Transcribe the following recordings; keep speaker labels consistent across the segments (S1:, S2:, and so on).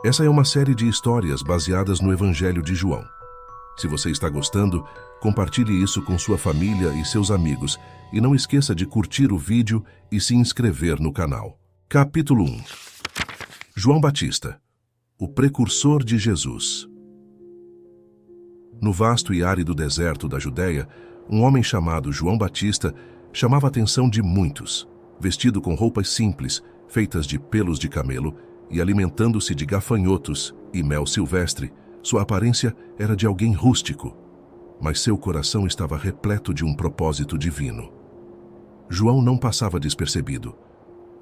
S1: Essa é uma série de histórias baseadas no Evangelho de João. Se você está gostando, compartilhe isso com sua família e seus amigos e não esqueça de curtir o vídeo e se inscrever no canal. Capítulo 1. João Batista, o precursor de Jesus. No vasto e árido deserto da Judéia, um homem chamado João Batista chamava a atenção de muitos, vestido com roupas simples, feitas de pelos de camelo, e alimentando-se de gafanhotos e mel silvestre. Sua aparência era de alguém rústico, mas seu coração estava repleto de um propósito divino. João não passava despercebido.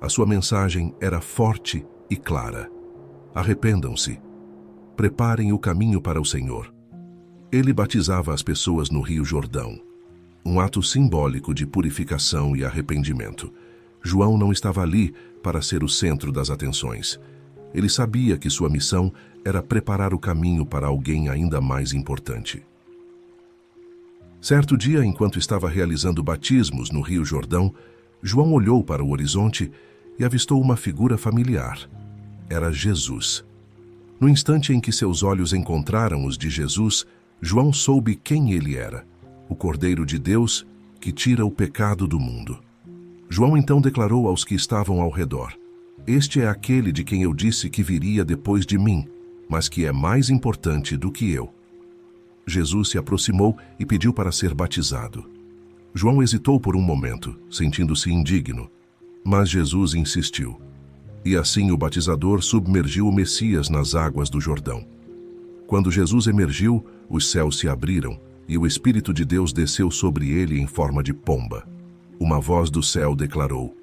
S1: A sua mensagem era forte e clara. Arrependam-se. Preparem o caminho para o Senhor. Ele batizava as pessoas no Rio Jordão, um ato simbólico de purificação e arrependimento. João não estava ali para ser o centro das atenções. Ele sabia que sua missão era preparar o caminho para alguém ainda mais importante. Certo dia, enquanto estava realizando batismos no Rio Jordão, João olhou para o horizonte e avistou uma figura familiar. Era Jesus. No instante em que seus olhos encontraram os de Jesus, João soube quem ele era, o Cordeiro de Deus que tira o pecado do mundo. João então declarou aos que estavam ao redor: "Este é aquele de quem eu disse que viria depois de mim, mas que é mais importante do que eu." Jesus se aproximou e pediu para ser batizado. João hesitou por um momento, sentindo-se indigno, mas Jesus insistiu. E assim o batizador submergiu o Messias nas águas do Jordão. Quando Jesus emergiu, os céus se abriram e o Espírito de Deus desceu sobre ele em forma de pomba. Uma voz do céu declarou: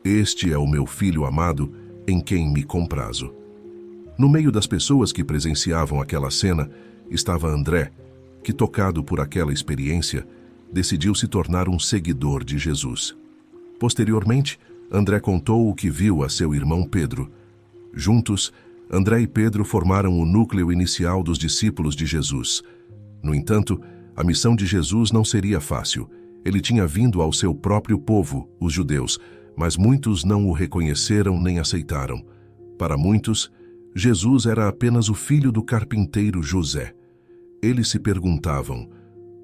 S1: "Este é o meu Filho amado, em quem me comprazo." No meio das pessoas que presenciavam aquela cena, estava André, que, tocado por aquela experiência, decidiu se tornar um seguidor de Jesus. Posteriormente, André contou o que viu a seu irmão Pedro. Juntos, André e Pedro formaram o núcleo inicial dos discípulos de Jesus. No entanto, a missão de Jesus não seria fácil. Ele tinha vindo ao seu próprio povo, os judeus, mas muitos não o reconheceram nem aceitaram. Para muitos, Jesus era apenas o filho do carpinteiro José. Eles se perguntavam: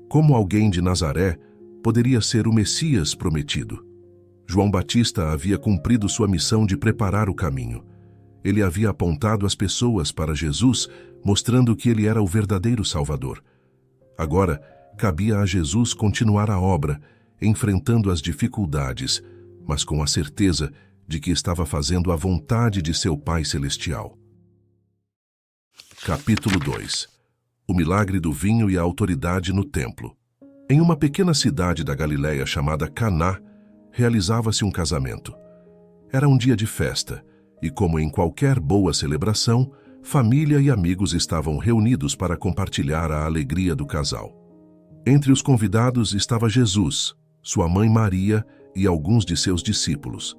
S1: como alguém de Nazaré poderia ser o Messias prometido? João Batista havia cumprido sua missão de preparar o caminho. Ele havia apontado as pessoas para Jesus, mostrando que ele era o verdadeiro Salvador. Agora, cabia a Jesus continuar a obra, enfrentando as dificuldades, mas com a certeza de que estava fazendo a vontade de seu Pai Celestial. Capítulo 2. O milagre do vinho e a autoridade no templo. Em uma pequena cidade da Galileia chamada Caná, realizava-se um casamento. Era um dia de festa, e como em qualquer boa celebração, família e amigos estavam reunidos para compartilhar a alegria do casal. Entre os convidados estava Jesus, sua mãe Maria e alguns de seus discípulos.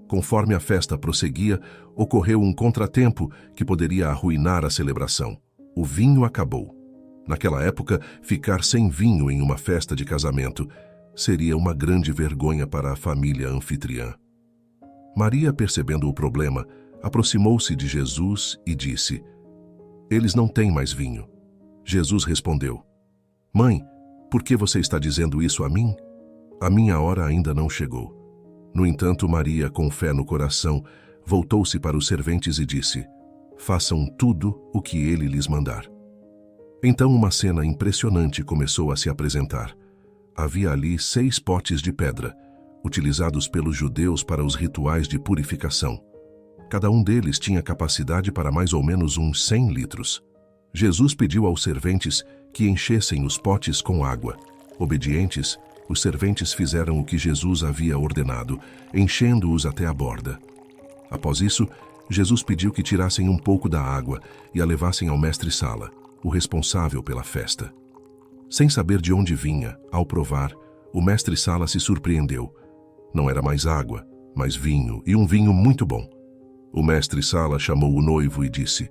S1: Conforme a festa prosseguia, ocorreu um contratempo que poderia arruinar a celebração. O vinho acabou. Naquela época, ficar sem vinho em uma festa de casamento seria uma grande vergonha para a família anfitriã. Maria, percebendo o problema, aproximou-se de Jesus e disse: "Eles não têm mais vinho." Jesus respondeu: "Mãe, por que você está dizendo isso a mim? A minha hora ainda não chegou." No entanto, Maria, com fé no coração, voltou-se para os serventes e disse: "Façam tudo o que ele lhes mandar." Então uma cena impressionante começou a se apresentar. Havia ali 6 potes de pedra, utilizados pelos judeus para os rituais de purificação. Cada um deles tinha capacidade para mais ou menos uns 100 litros. Jesus pediu aos serventes que enchessem os potes com água. Obedientes, os serventes fizeram o que Jesus havia ordenado, enchendo-os até a borda. Após isso, Jesus pediu que tirassem um pouco da água e a levassem ao mestre-sala, o responsável pela festa. Sem saber de onde vinha, ao provar, o mestre-sala se surpreendeu. Não era mais água, mas vinho, e um vinho muito bom. O mestre-sala chamou o noivo e disse: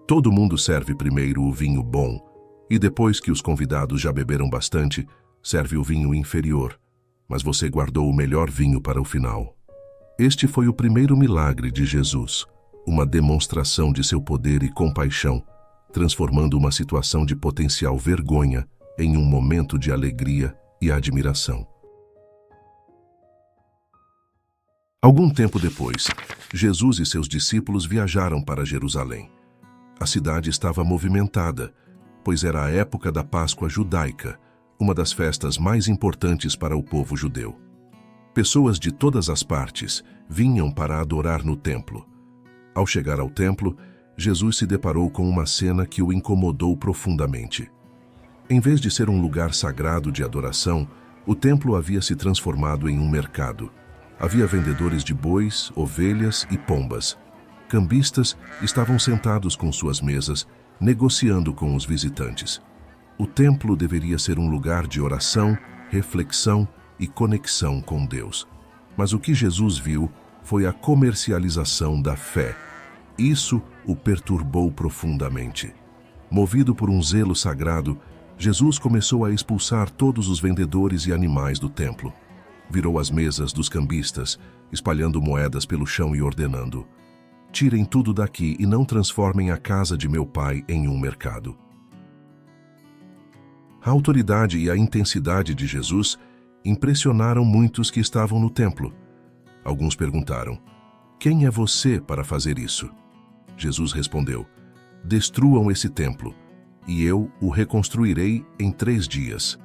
S1: "Todo mundo serve primeiro o vinho bom, e depois que os convidados já beberam bastante, serve o vinho inferior, mas você guardou o melhor vinho para o final." Este foi o primeiro milagre de Jesus, uma demonstração de seu poder e compaixão, transformando uma situação de potencial vergonha em um momento de alegria e admiração. Algum tempo depois, Jesus e seus discípulos viajaram para Jerusalém. A cidade estava movimentada, pois era a época da Páscoa judaica, uma das festas mais importantes para o povo judeu. Pessoas de todas as partes vinham para adorar no templo. Ao chegar ao templo, Jesus se deparou com uma cena que o incomodou profundamente. Em vez de ser um lugar sagrado de adoração, o templo havia se transformado em um mercado. Havia vendedores de bois, ovelhas e pombas. Cambistas estavam sentados com suas mesas, negociando com os visitantes. O templo deveria ser um lugar de oração, reflexão e conexão com Deus. Mas o que Jesus viu foi a comercialização da fé. Isso o perturbou profundamente. Movido por um zelo sagrado, Jesus começou a expulsar todos os vendedores e animais do templo. Virou as mesas dos cambistas, espalhando moedas pelo chão e ordenando: "Tirem tudo daqui e não transformem a casa de meu pai em um mercado." A autoridade e a intensidade de Jesus impressionaram muitos que estavam no templo. Alguns perguntaram: "Quem é você para fazer isso?" Jesus respondeu: "Destruam esse templo, e eu o reconstruirei em 3 dias."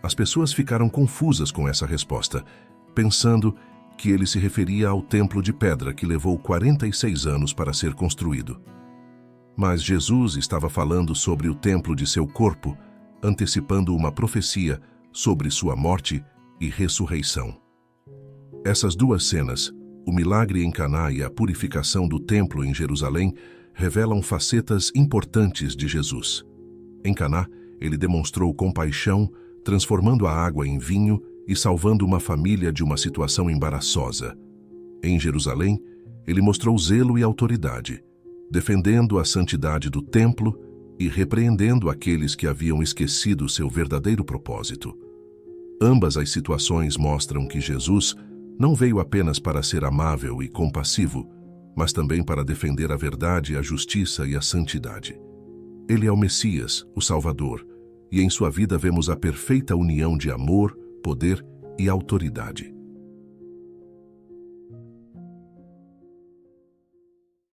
S1: As pessoas ficaram confusas com essa resposta, pensando que ele se referia ao templo de pedra que levou 46 anos para ser construído. Mas Jesus estava falando sobre o templo de seu corpo, antecipando uma profecia sobre sua morte e ressurreição. Essas duas cenas, o milagre em Caná e a purificação do templo em Jerusalém, revelam facetas importantes de Jesus. Em Caná, ele demonstrou compaixão, transformando a água em vinho e salvando uma família de uma situação embaraçosa. Em Jerusalém, ele mostrou zelo e autoridade, defendendo a santidade do templo e repreendendo aqueles que haviam esquecido seu verdadeiro propósito. Ambas as situações mostram que Jesus não veio apenas para ser amável e compassivo, mas também para defender a verdade, a justiça e a santidade. Ele é o Messias, o Salvador, e em sua vida vemos a perfeita união de amor, poder e autoridade.